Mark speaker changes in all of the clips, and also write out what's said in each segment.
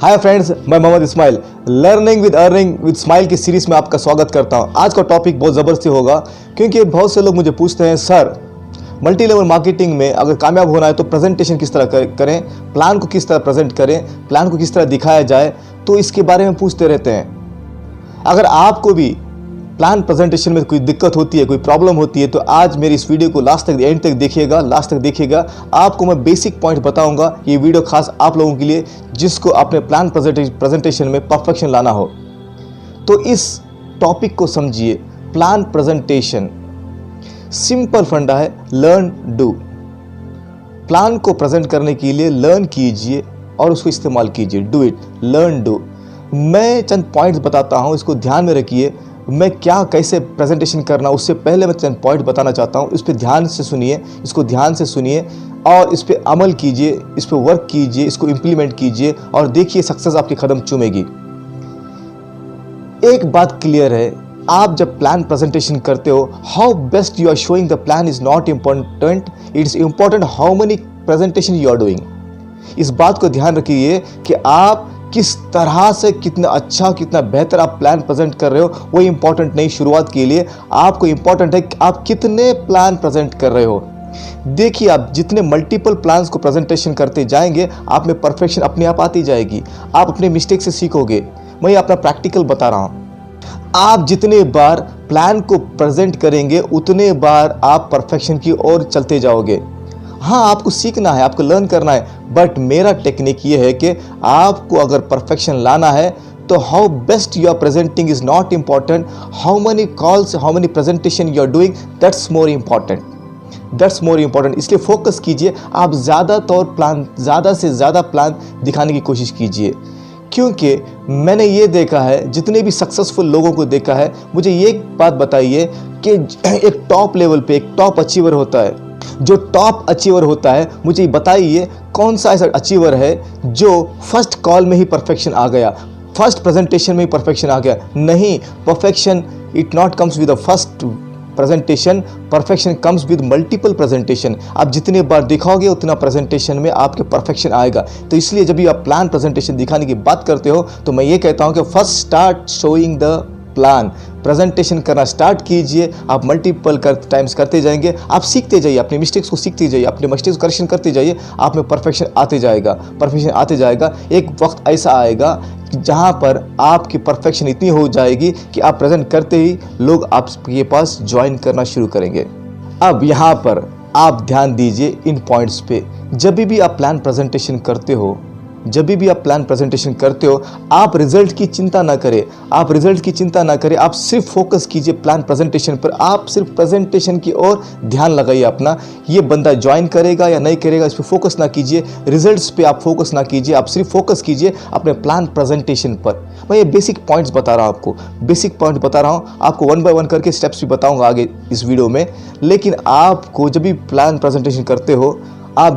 Speaker 1: हाय friends, मैं Mohammad Ismail learning with earning with smile की series में आपका स्वागत करता हूं। आज का टॉपिक बहुत ज़बरदस्ती होगा क्योंकि बहुत से लोग मुझे पूछते हैं, सर मल्टी लेवल मार्केटिंग में अगर कामयाब होना है तो प्रेजेंटेशन किस तरह करें, प्लान को किस तरह प्रेजेंट करें, प्लान को किस तरह दिखाया जाए, तो इसके बारे में पूछते रहते हैं। अगर आपको भी प्लान प्रेजेंटेशन में कोई दिक्कत होती है, कोई प्रॉब्लम होती है, तो आज मेरी इस वीडियो को लास्ट तक एंड तक देखिएगा। लास्ट तक देखिएगा, आपको मैं बेसिक पॉइंट बताऊंगा। ये वीडियो खास आप लोगों के लिए जिसको अपने प्लान प्रेजेंटेशन में परफेक्शन लाना हो। तो इस टॉपिक को समझिए। प्लान प्रेजेंटेशन सिंपल फंडा है, लर्न डू। प्लान को प्रेजेंट करने के लिए लर्न कीजिए और उसको इस्तेमाल कीजिए। Do it, learn do. मैं चंद पॉइंट्स बताता हूँ, इसको ध्यान में रखिए। मैं क्या कैसे प्रेजेंटेशन करना, उससे पहले मैं चंद पॉइंट बताना चाहता हूँ। इस पर ध्यान से सुनिए, इसको ध्यान से सुनिए और इस पर अमल कीजिए, इस पर वर्क कीजिए, इसको इम्प्लीमेंट कीजिए और देखिए सक्सेस आपके कदम चूमेगी। एक बात क्लियर है, आप जब प्लान प्रेजेंटेशन करते हो, how best you are showing the plan is not important, it's important how many presentation you are doing. इस बात को ध्यान रखिए कि आप किस तरह से कितना अच्छा, कितना बेहतर आप प्लान प्रेजेंट कर रहे हो, वो इंपॉर्टेंट नहीं। शुरुआत के लिए आपको इंपॉर्टेंट है कि आप कितने प्लान प्रेजेंट कर रहे हो। देखिए, आप जितने मल्टीपल प्लान्स को प्रेजेंटेशन करते जाएंगे, आप में परफेक्शन अपने आप आती जाएगी। आप अपने मिस्टेक से सीखोगे। मैं अपना प्रैक्टिकल बता रहा हूँ। आप जितने बार प्लान को प्रेजेंट करेंगे, उतने बार आप परफेक्शन की ओर चलते जाओगे। हाँ, आपको सीखना है, आपको लर्न करना है, बट मेरा टेक्निक ये है कि आपको अगर परफेक्शन लाना है तो how best you are presenting is not important, how many calls, how many presentation you are doing, that's more important, that's more important. इसलिए फोकस कीजिए, आप ज़्यादा से ज़्यादा प्लान दिखाने की कोशिश कीजिए। क्योंकि मैंने ये देखा है, जितने भी सक्सेसफुल लोगों को देखा है, मुझे ये बात बताइए कि एक टॉप लेवल पे एक टॉप अचीवर होता है। जो टॉप अचीवर होता है, मुझे बताइए कौन सा ऐसा अचीवर है जो फर्स्ट कॉल में ही परफेक्शन आ गया, फर्स्ट प्रेजेंटेशन में ही परफेक्शन आ गया। नहीं, perfection it not comes with the first presentation, perfection comes with multiple presentation. आप जितने बार दिखाओगे उतना प्रेजेंटेशन में आपके परफेक्शन आएगा। तो इसलिए जब भी आप प्लान प्रेजेंटेशन दिखाने की बात करते हो, तो मैं ये कहता हूँ कि first start showing the plan. Presentation करना स्टार्ट कीजिए। आप मल्टीपल टाइम्स करते जाएंगे, आप सीखते जाइए, अपने मिस्टेक्स को सीखते जाइए, अपने मिस्टेक्स को करेक्शन करते जाइए, आप में परफेक्शन आते जाएगा, परफेक्शन आते जाएगा। एक वक्त ऐसा आएगा जहां पर आपकी परफेक्शन इतनी हो जाएगी कि आप प्रेजेंट करते ही लोग आपके पास ज्वाइन करना शुरू करेंगे। अब यहाँ पर आप ध्यान दीजिए इन पॉइंट्स पे। जब भी आप प्लान प्रेजेंटेशन करते हो, आप रिजल्ट की चिंता ना करें, आप सिर्फ फोकस कीजिए प्लान प्रेजेंटेशन पर। आप सिर्फ प्रेजेंटेशन की ओर ध्यान लगाइए अपना। ये बंदा ज्वाइन करेगा या नहीं करेगा, इस पर फोकस ना कीजिए, रिजल्ट्स पे आप फोकस ना कीजिए, आप सिर्फ फोकस कीजिए अपने प्लान प्रेजेंटेशन पर। मैं ये बेसिक पॉइंट्स बता रहा हूँ आपको, बेसिक पॉइंट बता रहा हूँ आपको, वन बाय वन करके स्टेप्स भी बताऊँगा आगे इस वीडियो में। लेकिन आपको जब भी प्लान प्रेजेंटेशन करते हो, आप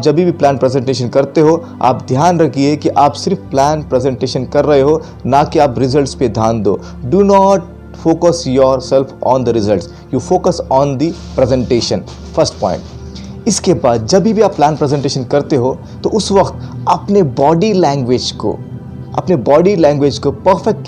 Speaker 1: ध्यान रखिए कि आप सिर्फ प्लान प्रेजेंटेशन कर रहे हो, ना कि आप रिजल्ट्स पे ध्यान दो। Do not focus your self on the results, you focus on the presentation. First point. इसके बाद जब भी आप प्लान प्रेजेंटेशन करते हो, तो उस वक्त अपने बॉडी लैंग्वेज को परफेक्ट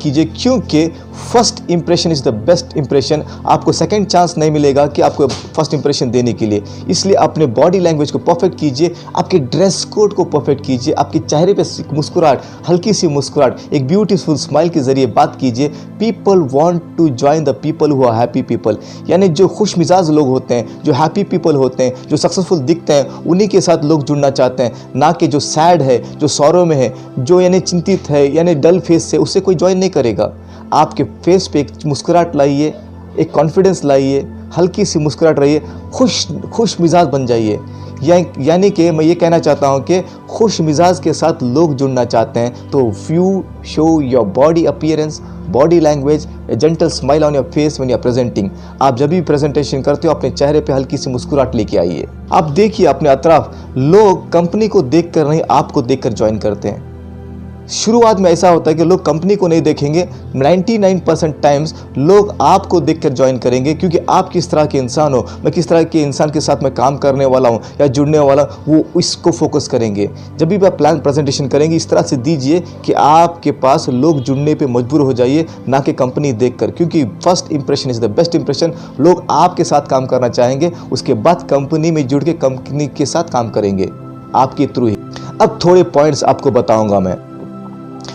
Speaker 1: कीजिए, क्योंकि first impression is the best impression. आपको सेकंड चांस नहीं मिलेगा कि आपको फर्स्ट इंप्रेशन देने के लिए। इसलिए अपने बॉडी लैंग्वेज को परफेक्ट कीजिए, आपके ड्रेस कोड को परफेक्ट कीजिए, आपके चेहरे पे मुस्कुराहट, हल्की सी मुस्कुराहट, एक ब्यूटीफुल स्माइल के जरिए बात कीजिए। People want to join the people who are happy people, यानी जो खुश मिजाज लोग होते हैं, जो हैप्पी पीपल होते हैं, जो सक्सेसफुल दिखते हैं, उन्हीं के साथ लोग जुड़ना चाहते हैं, ना कि जो सैड है, जो सौरो में है, जो यानी चिंतित है, यानी डल फेस से, उससे कोई ज्वाइन नहीं करेगा। आपके फेस पे एक मुस्कुराहट लाइए, एक कॉन्फिडेंस लाइए, हल्की सी मुस्कुराहट रहिए, खुश मिजाज बन जाइए। यानी कि मैं ये कहना चाहता हूँ कि खुश मिजाज के साथ लोग जुड़ना चाहते हैं, तो you show your body appearance, body language, a gentle smile on your face when you are presenting. आप जब भी प्रेजेंटेशन करते हो, अपने चेहरे पे हल्की सी मुस्कुराहट लेके आइए। आप देखिए अपने अतराफ, लोग कंपनी को देखकर नहीं, आपको देखकर ज्वाइन करते हैं। शुरुआत में ऐसा होता है कि लोग कंपनी को नहीं देखेंगे, 99% टाइम्स लोग आपको देखकर ज्वाइन करेंगे, क्योंकि आप किस तरह के इंसान हो, मैं किस तरह के इंसान के साथ मैं काम करने वाला हूँ या जुड़ने वाला, वो इसको फोकस करेंगे। जब भी आप प्लान प्रेजेंटेशन करेंगे इस तरह से दीजिए कि आपके पास लोग जुड़ने पे मजबूर हो जाइए, ना कि कंपनी देखकर, क्योंकि first impression is the best impression. लोग आपके साथ काम करना चाहेंगे, उसके बाद कंपनी में जुड़ के कंपनी के साथ काम करेंगे आपके थ्रू ही। अब थोड़े पॉइंट्स आपको बताऊंगा मैं।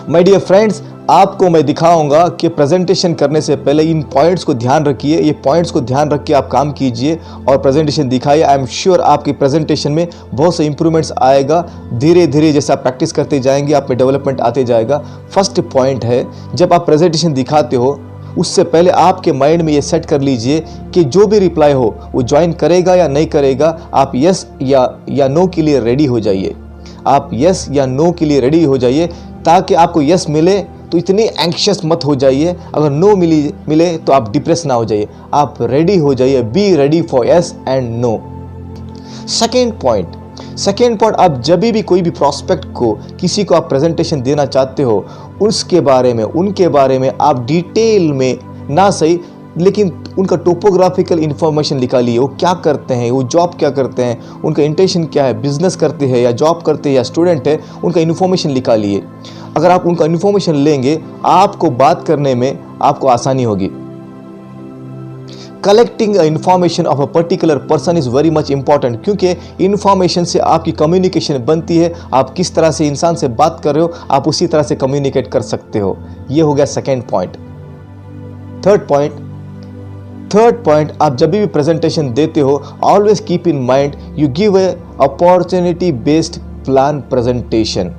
Speaker 1: माय डियर फ्रेंड्स, आपको मैं दिखाऊंगा कि प्रेजेंटेशन करने से पहले इन पॉइंट्स को ध्यान रखिए, ये पॉइंट्स को ध्यान रख के आप काम कीजिए और प्रेजेंटेशन दिखाइए। आई एम श्योर आपकी प्रेजेंटेशन में बहुत से इंप्रूवमेंट्स आएगा। धीरे धीरे जैसे आप प्रैक्टिस करते जाएंगे आप में डेवलपमेंट आते जाएगा। फर्स्ट पॉइंट है, जब आप प्रेजेंटेशन दिखाते हो उससे पहले आपके माइंड में ये सेट कर लीजिए कि जो भी रिप्लाई हो वो ज्वाइन करेगा या नहीं करेगा। आप यस या नो के लिए रेडी हो जाइए। आप यस या नो के लिए रेडी हो जाइए, ताकि आपको यस मिले तो इतनी एंक्शियस मत हो जाइए, अगर नो मिले तो आप डिप्रेस ना हो जाइए। आप रेडी हो जाइए, be ready for yes and no. Second point, आप जब भी कोई भी प्रॉस्पेक्ट को, किसी को आप प्रेजेंटेशन देना चाहते हो, उनके बारे में आप डिटेल में ना सही लेकिन उनका टोपोग्राफिकल इंफॉर्मेशन निकालिए। वो क्या करते हैं, वो जॉब क्या करते हैं, उनका इंटेंशन क्या है, बिजनेस करते हैं या जॉब करते हैं या स्टूडेंट है, उनका इन्फॉर्मेशन निकालिए। अगर आप उनका इन्फॉर्मेशन लेंगे आपको बात करने में आपको आसानी होगी। Collecting information of a particular person is very much important, क्योंकि इंफॉर्मेशन से आपकी कम्युनिकेशन बनती है। आप किस तरह से इंसान से बात कर रहे हो आप उसी तरह से कम्युनिकेट कर सकते हो। ये हो गया सेकेंड पॉइंट। थर्ड पॉइंट, आप जब भी प्रेजेंटेशन देते हो always keep in mind you give a opportunity based plan presentation.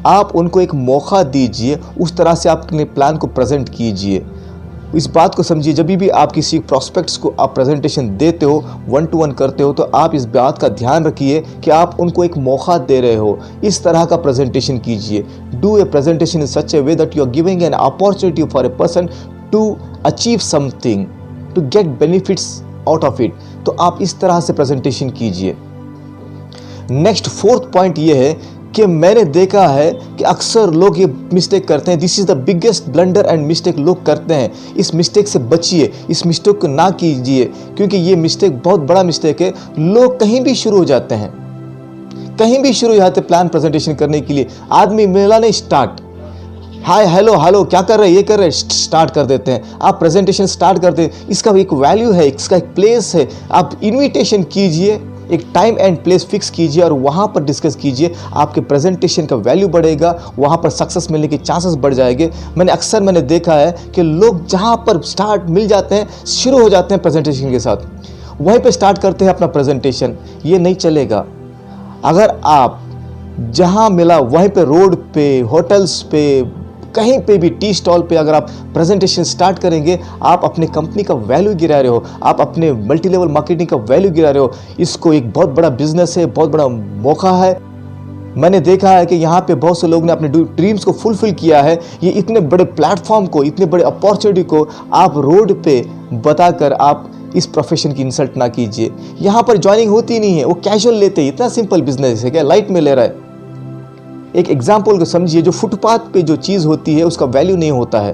Speaker 1: आप उनको एक मौका दीजिए, उस तरह से आप अपने प्लान को प्रेजेंट कीजिए। इस बात को समझिए, जब भी आप किसी प्रोस्पेक्ट्स को आप प्रेजेंटेशन देते हो, 1-to-1 करते हो, तो आप इस बात का ध्यान रखिए कि आप उनको एक मौका दे रहे हो। इस तरह का प्रेजेंटेशन कीजिए। Do a presentation in such a way that you are giving an opportunity for a person to achieve something, to get benefits out of it. तो आप इस तरह से प्रेजेंटेशन कीजिए। नेक्स्ट फोर्थ पॉइंट ये है कि मैंने देखा है कि अक्सर लोग ये मिस्टेक करते हैं। This is the biggest blunder and mistake लोग करते हैं। इस मिस्टेक से बचिए, इस मिस्टेक को ना कीजिए, क्योंकि ये मिस्टेक बहुत बड़ा मिस्टेक है। लोग कहीं भी शुरू हो जाते हैं, प्लान प्रेजेंटेशन करने के लिए। आदमी मिला नहीं, स्टार्ट, हाय हेलो क्या कर रहे हैं, ये कर रहे हैं, स्टार्ट कर देते हैं। आप प्रेजेंटेशन स्टार्ट करते हैं, इसका एक वैल्यू है, इसका एक प्लेस है। आप इन्विटेशन कीजिए, एक टाइम एंड प्लेस फिक्स कीजिए और वहाँ पर डिस्कस कीजिए। आपके प्रेजेंटेशन का वैल्यू बढ़ेगा, वहाँ पर सक्सेस मिलने के चांसेस बढ़ जाएंगे। मैंने देखा है कि लोग जहाँ पर स्टार्ट मिल जाते हैं, शुरू हो जाते हैं प्रेजेंटेशन के साथ, वहीं पे स्टार्ट करते हैं अपना प्रेजेंटेशन। ये नहीं चलेगा। अगर आप जहाँ मिला वहीं पे, रोड पे, होटल्स पे, कहीं पे भी टी स्टॉल पे अगर आप प्रेजेंटेशन स्टार्ट करेंगे, आप अपने कंपनी का वैल्यू गिरा रहे हो, आप अपने मल्टी लेवल मार्केटिंग का वैल्यू गिरा रहे हो। इसको एक बहुत बड़ा बिजनेस है, बहुत बड़ा मौका है। मैंने देखा है कि यहाँ पे बहुत से लोग ने अपने ड्रीम्स को फुलफिल किया है। ये इतने बड़े प्लेटफॉर्म को, इतने बड़े अपॉर्चुनिटी को आप रोड पे बताकर आप इस प्रोफेशन की इंसल्ट ना कीजिए। यहाँ पर ज्वाइनिंग होती नहीं है, वो कैजुअल लेते हैं। इतना सिंपल बिजनेस है क्या, लाइट में ले रहा है। एक एग्जाम्पल को समझिए, जो फुटपाथ पे जो चीज़ होती है उसका वैल्यू नहीं होता है।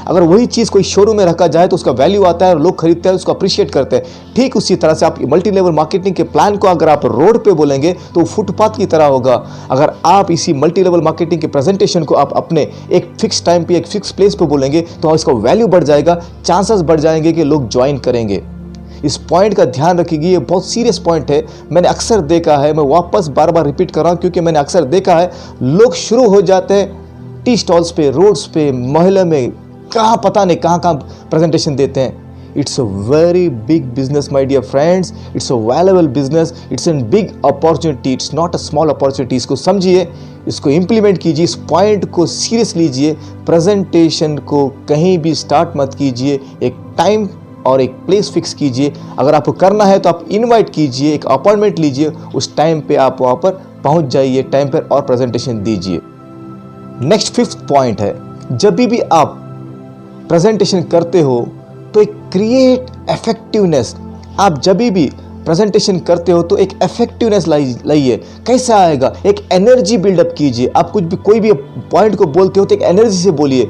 Speaker 1: अगर वही चीज़ कोई शोरूम में रखा जाए तो उसका वैल्यू आता है और लोग खरीदते हैं, उसको अप्रिशिएट करते हैं। ठीक उसी तरह से आप मल्टी लेवल मार्केटिंग के प्लान को अगर आप रोड पे बोलेंगे तो वो फुटपाथ की तरह होगा। अगर आप इसी मल्टी लेवल मार्केटिंग के प्रेजेंटेशन को आप अपने एक फिक्स टाइम पे, एक फिक्स प्लेस पे बोलेंगे तो इसका वैल्यू बढ़ जाएगा, चांसेस बढ़ जाएंगे कि लोग ज्वाइन करेंगे। इस पॉइंट का ध्यान रखिए, ये बहुत सीरियस पॉइंट है। मैंने अक्सर देखा है, मैं वापस बार बार रिपीट कर रहा हूँ, क्योंकि मैंने अक्सर देखा है लोग शुरू हो जाते हैं टी स्टॉल्स पे, रोड्स पे, मोहल्ले में, कहाँ पता नहीं कहाँ प्रेजेंटेशन देते हैं। It's a very big business my dear friends, it's a valuable business, it's an big opportunity, it's not a small opportunity. इसको समझिए, इसको इम्प्लीमेंट कीजिए, इस पॉइंट को सीरियस लीजिए। प्रेजेंटेशन को कहीं भी स्टार्ट मत कीजिए, एक टाइम और एक प्लेस फिक्स कीजिए। अगर आपको करना है तो आप इनवाइट कीजिए, एक अपॉइंटमेंट लीजिए, उस टाइम पे आप वहाँ पर पहुँच जाइए टाइम पर और प्रेजेंटेशन दीजिए। नेक्स्ट फिफ्थ पॉइंट है, जब भी आप प्रेजेंटेशन करते हो तो एक क्रिएट इफेक्टिवनेस। आप जब भी प्रेजेंटेशन करते हो तो एक इफेक्टिवनेस लाइए। कैसे आएगा? एक एनर्जी बिल्डअप कीजिए। आप कुछ भी कोई भी पॉइंट को बोलते हो तो एक एनर्जी से बोलिए,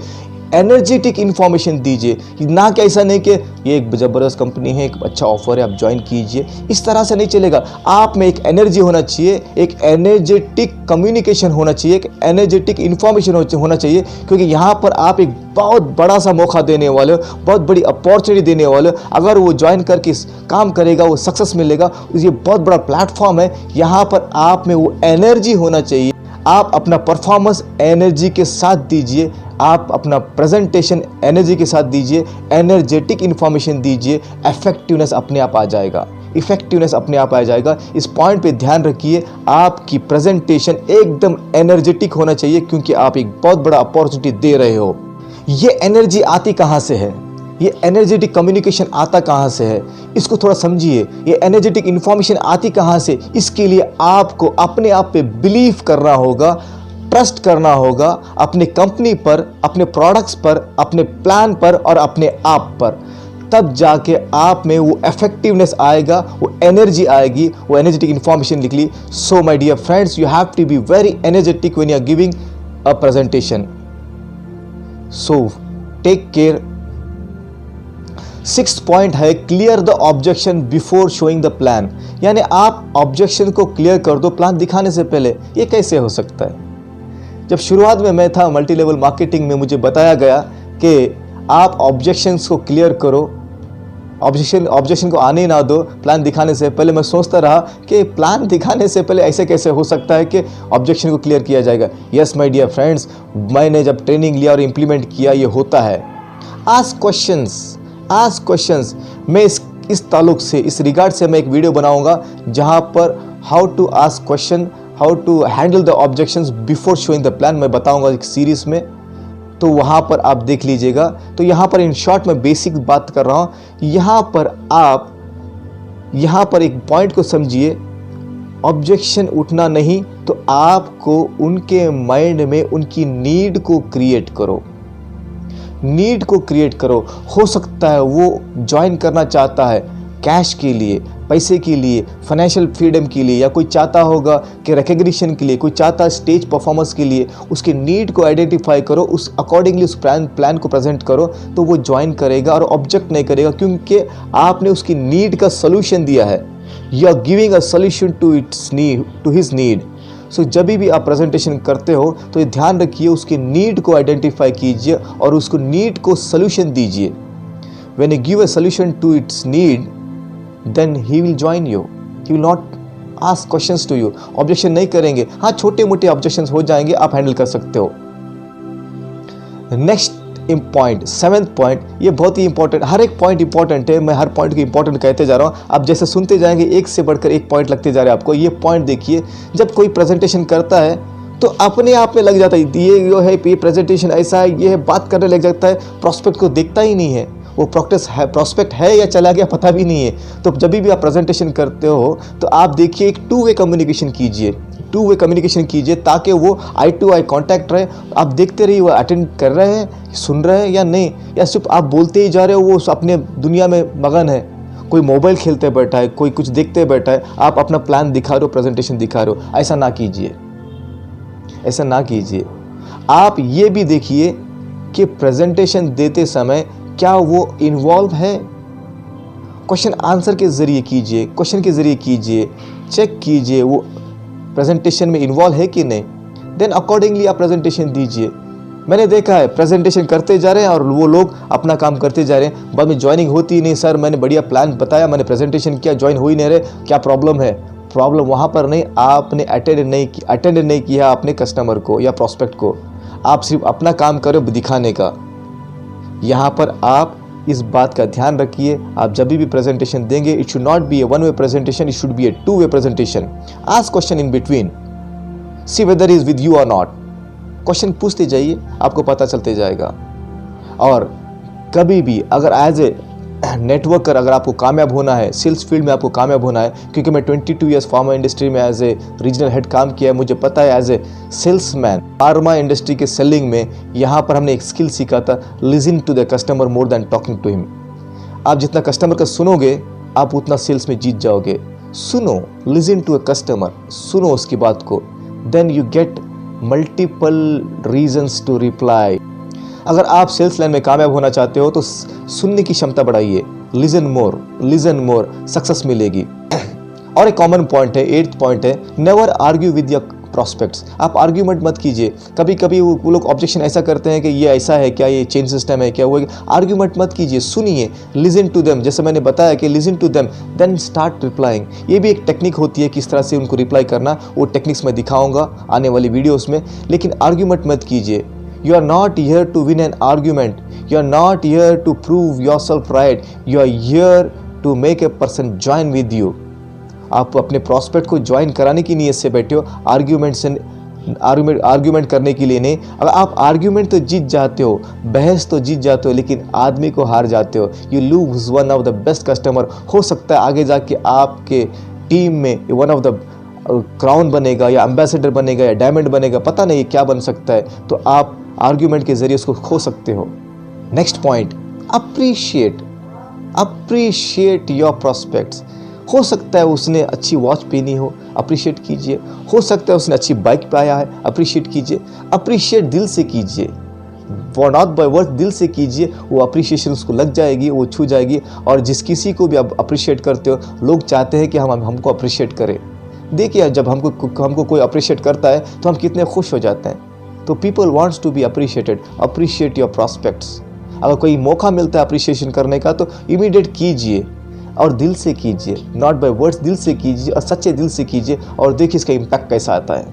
Speaker 1: एनर्जेटिक इन्फॉर्मेशन दीजिए। ना कि ऐसा नहीं कि ये एक ज़बरदस्त कंपनी है, एक अच्छा ऑफर है, आप ज्वाइन कीजिए। इस तरह से नहीं चलेगा। आप में एक एनर्जी होना चाहिए, एक एनर्जेटिक कम्युनिकेशन होना चाहिए, एक एनर्जेटिक इन्फॉर्मेशन होना चाहिए, क्योंकि यहाँ पर आप एक बहुत बड़ा सा मौका देने वाले हो, बहुत बड़ी अपॉर्चुनिटी देने वाले हो। अगर वो ज्वाइन करके काम करेगा, वो सक्सेस मिलेगा। ये बहुत बड़ा प्लेटफॉर्म है। यहाँ पर आप में वो एनर्जी होना चाहिए। आप अपना परफॉर्मेंस एनर्जी के साथ दीजिए, आप अपना प्रेजेंटेशन एनर्जी के साथ दीजिए, एनर्जेटिक इन्फॉर्मेशन दीजिए। इफेक्टिवनेस अपने आप आ जाएगा, इफेक्टिवनेस अपने आप आ जाएगा। इस पॉइंट पे ध्यान रखिए, आपकी प्रेजेंटेशन एकदम एनर्जेटिक होना चाहिए, क्योंकि आप एक बहुत बड़ा अपॉर्चुनिटी दे रहे हो। ये एनर्जी आती कहाँ से है? ये एनर्जेटिक कम्युनिकेशन आता कहाँ से है? इसको थोड़ा समझिए। ये एनर्जेटिक इन्फॉर्मेशन आती कहाँ से? इसके लिए आपको अपने आप पे बिलीव करना होगा, ट्रस्ट करना होगा, अपने कंपनी पर, अपने प्रोडक्ट्स पर, अपने प्लान पर और अपने आप पर। तब जाके आप में वो इफेक्टिवनेस आएगा, वो एनर्जी आएगी, वो एनर्जेटिक इन्फॉर्मेशन निकली। So my dear friends, you have to be very energetic when you are giving a presentation. So take care. 6th point है, clear the objection before showing the plan. यानी आप objection को clear कर दो plan दिखाने से पहले। ये कैसे हो सकता है? जब शुरुआत में मैं था मल्टी लेवल मार्केटिंग में, मुझे बताया गया कि आप ऑब्जेक्शंस को क्लियर करो, ऑब्जेक्शन को आने ना दो प्लान दिखाने से पहले। मैं सोचता रहा कि प्लान दिखाने से पहले ऐसे कैसे हो सकता है कि ऑब्जेक्शन को क्लियर किया जाएगा। यस माय डियर फ्रेंड्स, मैंने जब ट्रेनिंग लिया और इम्प्लीमेंट किया, ये होता है। Ask questions. मैं इस ताल्लुक से, इस रिगार्ड से मैं एक वीडियो बनाऊंगा जहां पर how to ask question, how to handle the objections before showing the plan मैं बताऊंगा एक सीरीज में, तो वहां पर आप देख लीजिएगा। तो यहां पर इन शॉर्ट मैं बेसिक बात कर रहा हूं। यहां पर एक पॉइंट को समझिए, ऑब्जेक्शन उठना नहीं तो आपको उनके माइंड में उनकी नीड को क्रिएट करो, नीड को क्रिएट करो। हो सकता है वो ज्वाइन करना चाहता है कैश के लिए, पैसे के लिए, फाइनेंशियल फ्रीडम के लिए, या कोई चाहता होगा कि रिकग्निशन के लिए, कोई चाहता है स्टेज परफॉर्मेंस के लिए। उसके नीड को आइडेंटिफाई करो, उस अकॉर्डिंगली उस प्लान को प्रेजेंट करो, तो वो ज्वाइन करेगा और ऑब्जेक्ट नहीं करेगा, क्योंकि आपने उसकी नीड का सोल्यूशन दिया है। You are giving a solution to his need. So जब भी आप प्रेजेंटेशन करते हो तो ये ध्यान रखिए, उसकी नीड को आइडेंटिफाई कीजिए और उसको नीड को सोल्यूशन दीजिए। When you give a solution to its need, then he will join you. He will not ask questions to you. Objection नहीं करेंगे। हाँ, छोटे मोटे ऑब्जेक्शन हो जाएंगे, आप हैंडल कर सकते हो। नेक्स्ट पॉइंट, 7th पॉइंट, ये बहुत ही इंपॉर्टेंट। हर एक पॉइंट इंपॉर्टेंट है, मैं हर पॉइंट को इंपॉर्टेंट कहते जा रहा हूँ। आप जैसे सुनते जाएंगे, एक से बढ़कर एक पॉइंट लगते जा रहे हैं आपको। ये पॉइंट देखिए, जब कोई प्रेजेंटेशन करता है तो अपने आप में लग जाता है, ये प्रेजेंटेशन ऐसा है, ये है, बात करने लग जाता है, प्रोस्पेक्ट को देखता ही नहीं है। वो प्रॉस्पेक्ट है या चला गया पता भी नहीं है। तो जब भी आप प्रेजेंटेशन करते हो तो आप देखिए, एक टू वे कम्युनिकेशन कीजिए, ताकि वो आई टू आई कांटेक्ट रहे। आप देखते रहिए वो अटेंड कर रहे हैं, सुन रहे हैं या नहीं, या सिर्फ आप बोलते ही जा रहे हो, वो अपने दुनिया में मगन है। कोई मोबाइल खेलते बैठा है, कोई कुछ देखते बैठा है, आप अपना प्लान दिखा रहे हो, प्रेजेंटेशन दिखा रहे हो। ऐसा ना कीजिए। आप ये भी देखिए कि प्रेजेंटेशन देते समय क्या वो इन्वॉल्व है। क्वेश्चन आंसर के जरिए कीजिए, क्वेश्चन के जरिए कीजिए, चेक कीजिए वो प्रेजेंटेशन में इन्वॉल्व है कि नहीं। देन अकॉर्डिंगली आप प्रेजेंटेशन दीजिए। मैंने देखा है, प्रेजेंटेशन करते जा रहे हैं और वो लोग अपना काम करते जा रहे हैं, बाद में ज्वाइनिंग होती ही नहीं। सर मैंने बढ़िया प्लान बताया, मैंने प्रेजेंटेशन किया, ज्वाइन हो ही नहीं रहे, क्या प्रॉब्लम है? प्रॉब्लम वहाँ पर नहीं, आपने अटेंड नहीं किया अपने कस्टमर को या प्रोस्पेक्ट को। आप सिर्फ अपना काम करो दिखाने का। यहाँ पर आप इस बात का ध्यान रखिए, आप जब भी प्रेजेंटेशन देंगे, it should not be A one way presentation, it should be A two way presentation. Ask question in between, see whether is with you और नॉट। क्वेश्चन पूछते जाइए, आपको पता चलते जाएगा। और कभी भी अगर एज ए नेटवर्कर अगर आपको कामयाब होना है, सेल्स फील्ड में आपको कामयाब होना है, क्योंकि मैं 22 ईयर्स फार्मा इंडस्ट्री में एज ए रीजनल हेड काम किया है, मुझे पता है as a salesman pharma industry के सेलिंग में यहाँ पर हमने एक स्किल सीखा था, listen to the customer more than talking to him. आप जितना कस्टमर का सुनोगे आप उतना सेल्स में जीत जाओगे। सुनो, लिसन टू अ कस्टमर, सुनो उसकी बात को, then you get multiple reasons to reply. अगर आप सेल्स लाइन में कामयाब होना चाहते हो तो सुनने की क्षमता बढ़ाइए, लिसन मोर, सक्सेस मिलेगी। और एक कॉमन पॉइंट है, 8th पॉइंट है, never argue with your prospects. आप आर्ग्यूमेंट मत कीजिए। कभी कभी वो लोग ऑब्जेक्शन ऐसा करते हैं कि ये ऐसा है क्या, ये चेंज सिस्टम है क्या, वो आर्ग्यूमेंट मत कीजिए, सुनिए, लिसन टू देम। जैसे मैंने बताया कि listen to them then start replying. ये भी एक टेक्निक होती है किस तरह से उनको रिप्लाई करना, वो टेक्निक्स मैं दिखाऊंगा आने वाली वीडियोस में। लेकिन आर्ग्यूमेंट मत कीजिए। You are not here to win an argument. You are not here to prove yourself right. You are here to make a person join with you. आप अपने प्रॉस्पेक्ट को ज्वाइन कराने की नीयत से बैठे हो, आर्ग्यूमेंट करने के लिए नहीं। अगर आप आर्ग्यूमेंट तो जीत जाते हो, बहस तो जीत जाते हो, लेकिन आदमी को हार जाते हो। You lose one of the best customer. हो सकता है आगे जाके आपके टीम में वन ऑफ द क्राउन बनेगा या एम्बेसडर बनेगा या डायमंड बनेगा, पता नहीं क्या बन सकता है। तो आप आर्ग्यूमेंट के जरिए उसको खो सकते हो। Next point, appreciate your prospects. हो सकता है उसने अच्छी वॉच पहनी हो, अप्रिशिएट कीजिए। हो सकता है उसने अच्छी बाइक पे आया है, अप्रिशिएट कीजिए। अप्रिशिएट दिल से कीजिए, फॉर नॉट बाय वर्ड, दिल से कीजिए। वो अप्रिशिएशन उसको लग जाएगी, वो छू जाएगी। और जिस किसी को भी आप अप्रिशिएट करते हो, लोग चाहते हैं कि हमको अप्रिशिएट करें। देखिए, जब हमको कोई अप्रिशिएट करता है तो हम कितने खुश हो जाते हैं। तो people wants to be appreciated. Appreciate your prospects. अगर कोई मौका मिलता है अप्रिशिएशन करने का तो इमीडिएट कीजिए और दिल से कीजिए, नॉट बाय वर्ड्स, दिल से कीजिए और सच्चे दिल से कीजिए और देखिए इसका इम्पैक्ट कैसा आता है।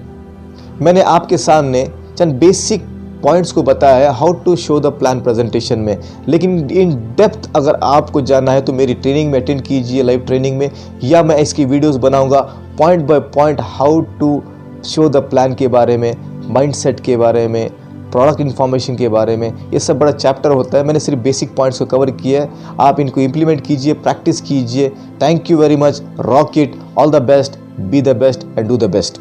Speaker 1: मैंने आपके सामने चंद बेसिक पॉइंट्स को बताया है how to show the plan presentation में, लेकिन इन डेप्थ अगर आपको जानना है तो मेरी ट्रेनिंग में अटेंड कीजिए, लाइव ट्रेनिंग में, या मैं इसकी वीडियोस बनाऊंगा point by point, how to show the plan के बारे में, माइंडसेट के बारे में, प्रोडक्ट इन्फॉर्मेशन के बारे में। ये सब बड़ा चैप्टर होता है। मैंने सिर्फ बेसिक पॉइंट्स को कवर किया है। आप इनको इम्प्लीमेंट कीजिए, प्रैक्टिस कीजिए। Thank you very much. Rock it, all the best, be the best and do the best.